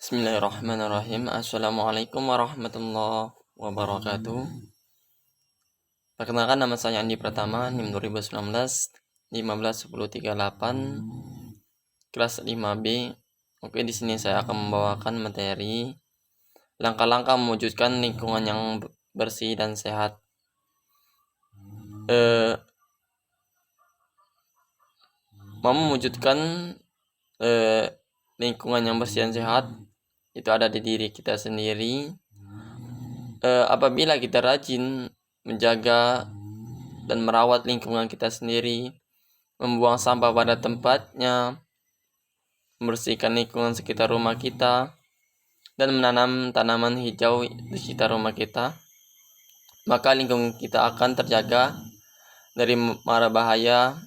Bismillahirrahmanirrahim. Assalamualaikum warahmatullahi wabarakatuh. Perkenalkan, nama saya Andi Pratama, NIM 2019 151038 kelas 5B. Oke, di sini saya akan membawakan materi langkah-langkah mewujudkan lingkungan yang bersih dan sehat. Mau mewujudkan lingkungan yang bersih dan sehat itu ada di diri kita sendiri. Apabila kita rajin menjaga dan merawat lingkungan kita sendiri, membuang sampah pada tempatnya, membersihkan lingkungan sekitar rumah kita, dan menanam tanaman hijau di sekitar rumah kita, maka lingkungan kita akan terjaga dari mara bahaya,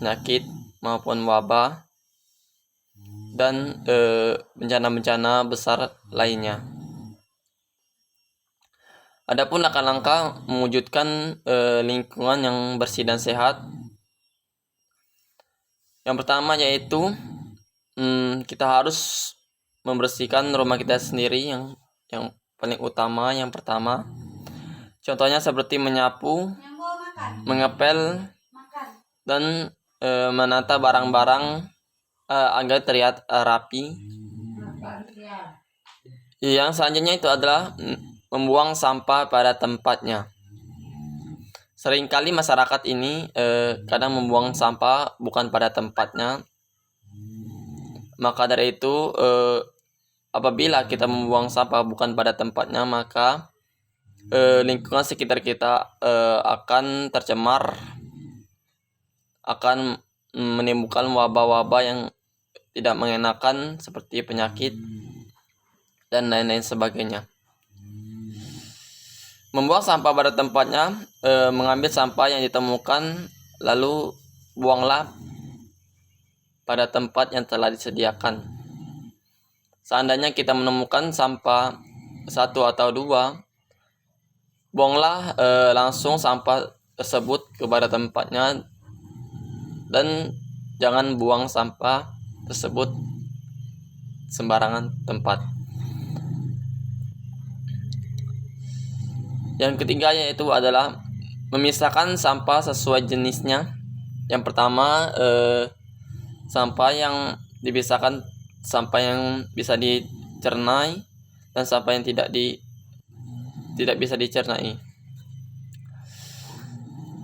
penyakit maupun wabah, dan bencana-bencana besar lainnya. Adapun langkah-langkah mewujudkan lingkungan yang bersih dan sehat, yang pertama yaitu kita harus membersihkan rumah kita sendiri. Yang paling utama, yang pertama, contohnya seperti menyapu, mengepel, dan menata barang-barang agar terlihat rapi. Yang selanjutnya itu adalah membuang sampah pada tempatnya. Seringkali masyarakat ini kadang membuang sampah bukan pada tempatnya. Maka dari itu, apabila kita membuang sampah bukan pada tempatnya, maka lingkungan sekitar kita akan tercemar, akan menimbulkan wabah-wabah yang tidak mengenakan seperti penyakit dan lain-lain sebagainya. Membuang sampah pada tempatnya, mengambil sampah yang ditemukan lalu buanglah pada tempat yang telah disediakan. Seandainya kita menemukan sampah 1 atau 2, buanglah langsung sampah tersebut kepada tempatnya, dan jangan buang sampah tersebut sembarangan tempat. Yang ketiga yaitu adalah memisahkan sampah sesuai jenisnya. Yang pertama, sampah yang dipisahkan, sampah yang bisa dicernai dan sampah yang tidak bisa dicernai.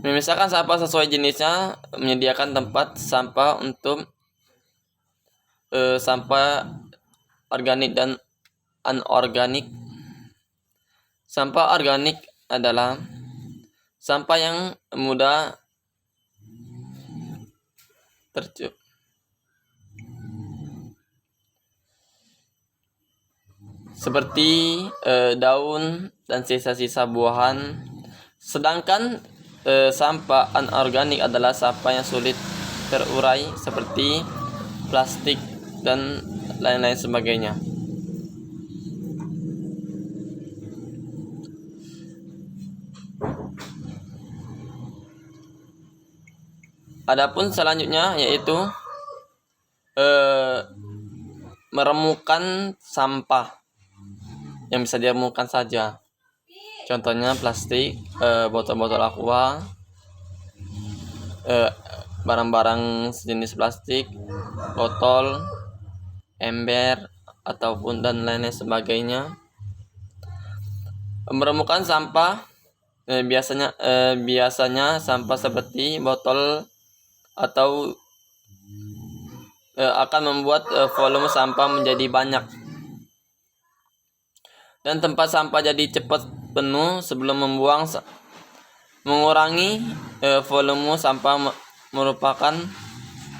Memisahkan sampah sesuai jenisnya, menyediakan tempat sampah untuk sampah organik dan anorganik. Sampah organik adalah sampah yang mudah tercemar, seperti daun dan sisa-sisa buahan. Sedangkan sampah anorganik adalah sampah yang sulit terurai seperti plastik dan lain-lain sebagainya. Adapun selanjutnya yaitu meremukan sampah yang bisa diremukan saja. Contohnya plastik, botol-botol aqua, barang-barang sejenis plastik, botol, ember, ataupun dan lain-lain sebagainya. Meremukan sampah biasanya sampah seperti botol atau akan membuat volume sampah menjadi banyak, dan tempat sampah jadi cepat penuh sebelum membuang. Mengurangi volume sampah merupakan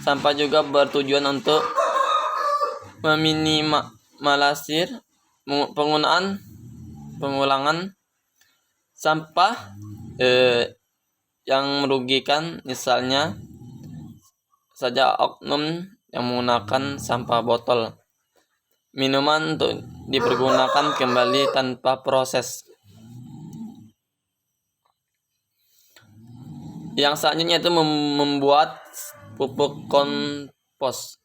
sampah juga bertujuan untuk meminimalisir pengulangan sampah yang merugikan, misalnya saja oknum yang menggunakan sampah botol minuman untuk dipergunakan kembali tanpa proses. Yang selanjutnya itu membuat pupuk kompos.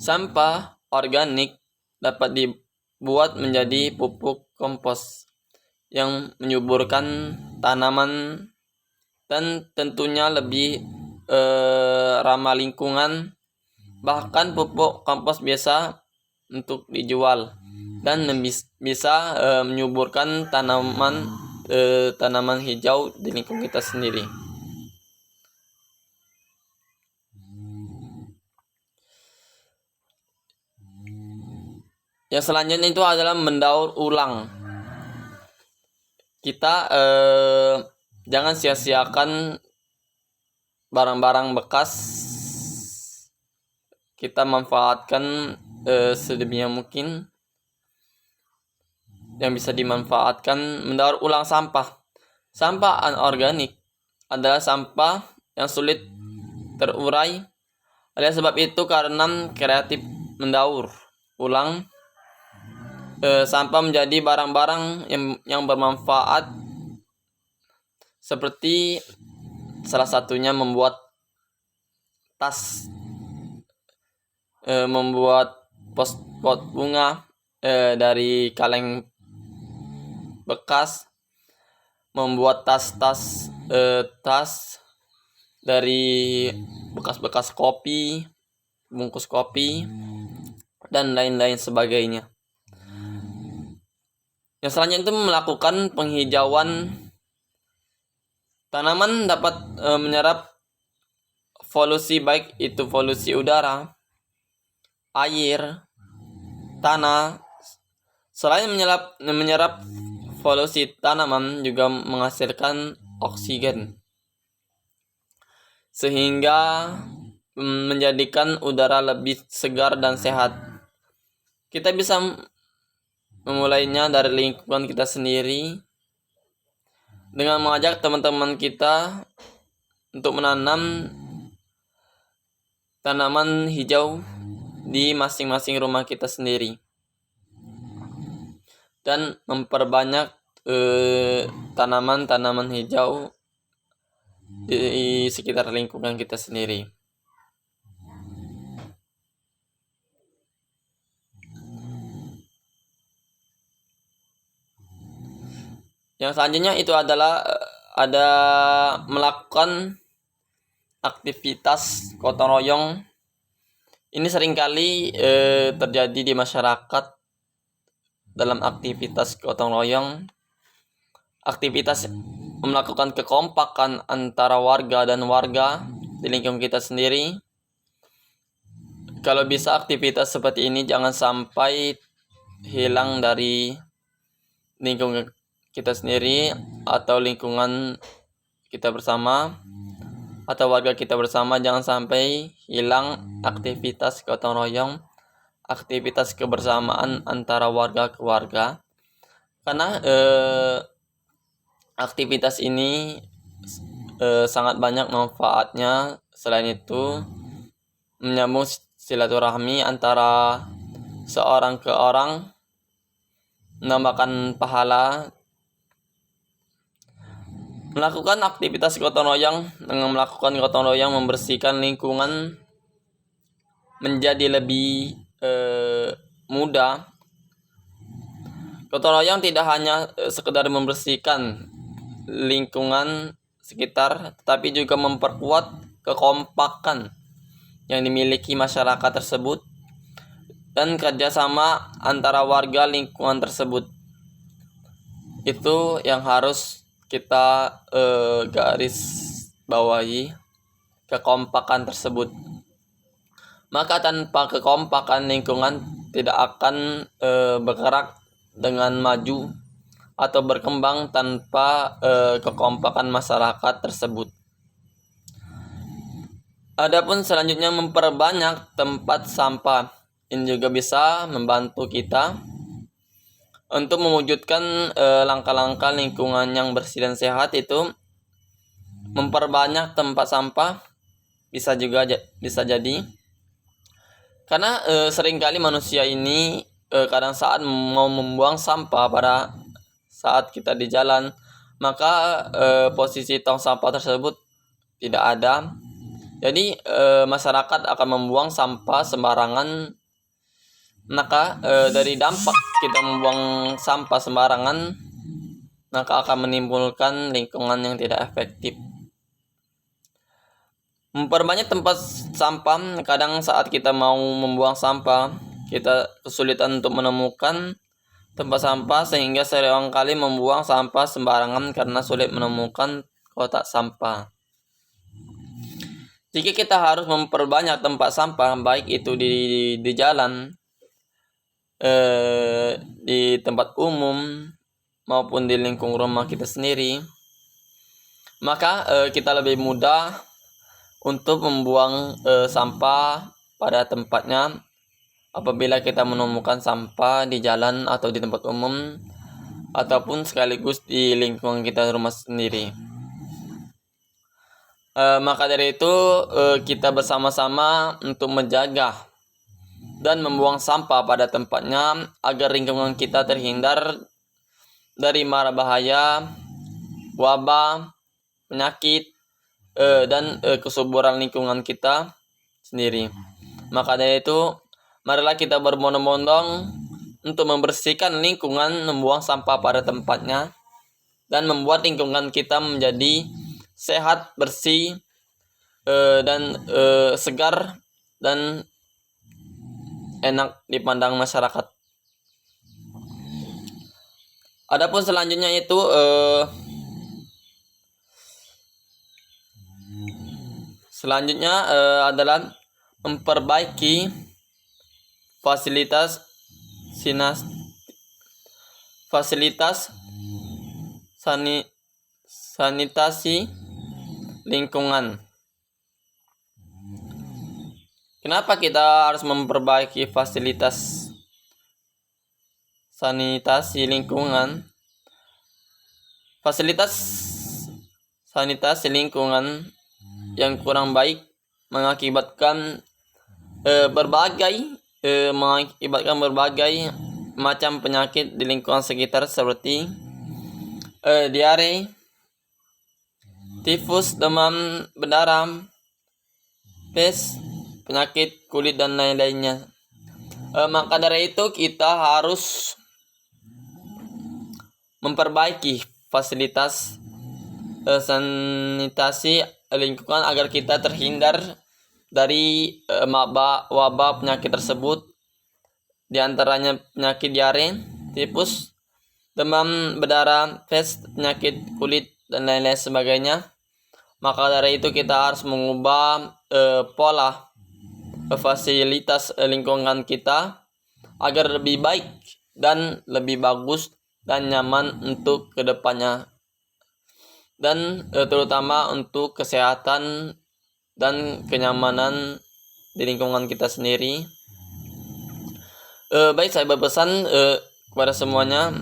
Sampah organik dapat dibuat menjadi pupuk kompos yang menyuburkan tanaman dan tentunya lebih ramah lingkungan. Bahkan pupuk kompos biasa untuk dijual dan bisa menyuburkan tanaman hijau di lingkungan kita sendiri. Yang selanjutnya itu adalah mendaur ulang. Kita jangan sia-siakan barang-barang bekas. Kita manfaatkan sedemikian mungkin yang bisa dimanfaatkan. Mendaur ulang sampah. Sampah anorganik adalah sampah yang sulit terurai. Oleh sebab itu, karena kreatif mendaur ulang sampah menjadi barang-barang yang bermanfaat, seperti salah satunya membuat tas, membuat pot bunga dari kaleng bekas, membuat tas dari bekas-bekas kopi, bungkus kopi, dan lain-lain sebagainya. Yang selanjutnya itu melakukan penghijauan. Tanaman dapat menyerap polusi, baik itu polusi udara, air, tanah. Selain menyerap polusi, tanaman juga menghasilkan oksigen, sehingga menjadikan udara lebih segar dan sehat. Kita bisa memulainya dari lingkungan kita sendiri dengan mengajak teman-teman kita untuk menanam tanaman hijau di masing-masing rumah kita sendiri dan memperbanyak tanaman-tanaman hijau di sekitar lingkungan kita sendiri. Yang selanjutnya itu adalah ada melakukan aktivitas gotong royong. Ini seringkali terjadi di masyarakat dalam aktivitas gotong royong. Aktivitas melakukan kekompakan antara warga dan warga di lingkungan kita sendiri. Kalau bisa aktivitas seperti ini jangan sampai hilang dari lingkungan kita sendiri atau lingkungan kita bersama atau warga kita bersama. Jangan sampai hilang aktivitas gotong royong, aktivitas kebersamaan antara warga ke warga, karena aktivitas ini sangat banyak manfaatnya. Selain itu, menyambung silaturahmi antara seorang ke orang, menambahkan pahala. Melakukan aktivitas gotong royong, dengan melakukan gotong royong membersihkan lingkungan menjadi lebih mudah. Gotong royong tidak hanya sekedar membersihkan lingkungan sekitar, tetapi juga memperkuat kekompakan yang dimiliki masyarakat tersebut dan kerjasama antara warga lingkungan tersebut. Itu yang harus kita garis bawahi, kekompakan tersebut. Maka tanpa kekompakan, lingkungan tidak akan bergerak dengan maju atau berkembang tanpa kekompakan masyarakat tersebut. Adapun selanjutnya memperbanyak tempat sampah. Ini juga bisa membantu kita untuk mewujudkan langkah-langkah lingkungan yang bersih dan sehat. Itu memperbanyak tempat sampah bisa jadi karena seringkali manusia ini kadang saat mau membuang sampah pada saat kita di jalan, maka posisi tong sampah tersebut tidak ada. Jadi masyarakat akan membuang sampah sembarangan Maka dari dampak kita membuang sampah sembarangan, maka akan menimbulkan lingkungan yang tidak efektif. Memperbanyak tempat sampah, kadang saat kita mau membuang sampah, kita kesulitan untuk menemukan tempat sampah sehingga seringkali membuang sampah sembarangan karena sulit menemukan kotak sampah. Jika kita harus memperbanyak tempat sampah, baik itu di jalan, di tempat umum, maupun di lingkungan rumah kita sendiri, maka kita lebih mudah untuk membuang sampah pada tempatnya apabila kita menemukan sampah di jalan atau di tempat umum ataupun sekaligus di lingkungan kita rumah sendiri. Maka dari itu kita bersama-sama untuk menjaga dan membuang sampah pada tempatnya agar lingkungan kita terhindar dari mara bahaya, wabah, penyakit, dan kesuburan lingkungan kita sendiri. Maka dari itu, marilah kita berbondong-bondong untuk membersihkan lingkungan, membuang sampah pada tempatnya, dan membuat lingkungan kita menjadi sehat, bersih, dan segar, dan enak dipandang masyarakat. Adapun selanjutnya itu adalah memperbaiki fasilitas sanitasi lingkungan. Kenapa kita harus memperbaiki fasilitas sanitasi lingkungan? Fasilitas sanitasi lingkungan yang kurang baik mengakibatkan berbagai macam penyakit di lingkungan sekitar seperti diare, tifus, demam berdarah, pes, penyakit kulit, dan lain-lainnya. Maka dari itu kita harus memperbaiki fasilitas sanitasi lingkungan agar kita terhindar dari wabah penyakit tersebut, di antaranya penyakit diare, tifus, demam berdarah, pes, penyakit kulit, dan lain-lain sebagainya. Maka dari itu kita harus mengubah pola fasilitas lingkungan kita agar lebih baik dan lebih bagus dan nyaman untuk kedepannya, dan terutama untuk kesehatan dan kenyamanan di lingkungan kita sendiri. Baik, saya berpesan kepada semuanya,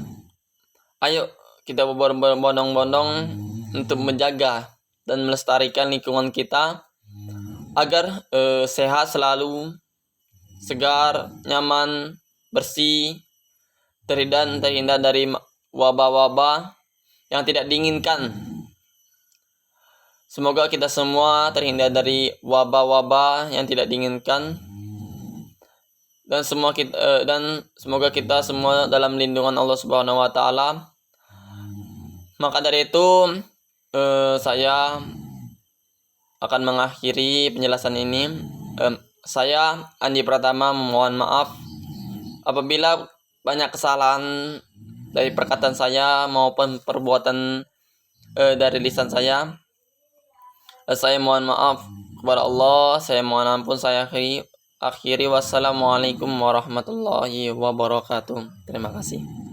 ayo kita berbondong-bondong untuk menjaga dan melestarikan lingkungan kita agar sehat selalu, segar, nyaman, bersih, terhindar dari wabah-wabah yang tidak diinginkan. Semoga kita semua terhindar dari wabah-wabah yang tidak diinginkan, dan semoga kita semua dalam lindungan Allah Subhanahu wa taala. Maka dari itu saya akan mengakhiri penjelasan ini. Saya Andi Pratama mohon maaf apabila banyak kesalahan dari perkataan saya maupun perbuatan dari lisan saya. Saya mohon maaf kepada Allah, saya mohon ampun, saya akhiri. Wassalamualaikum warahmatullahi wabarakatuh. Terima kasih.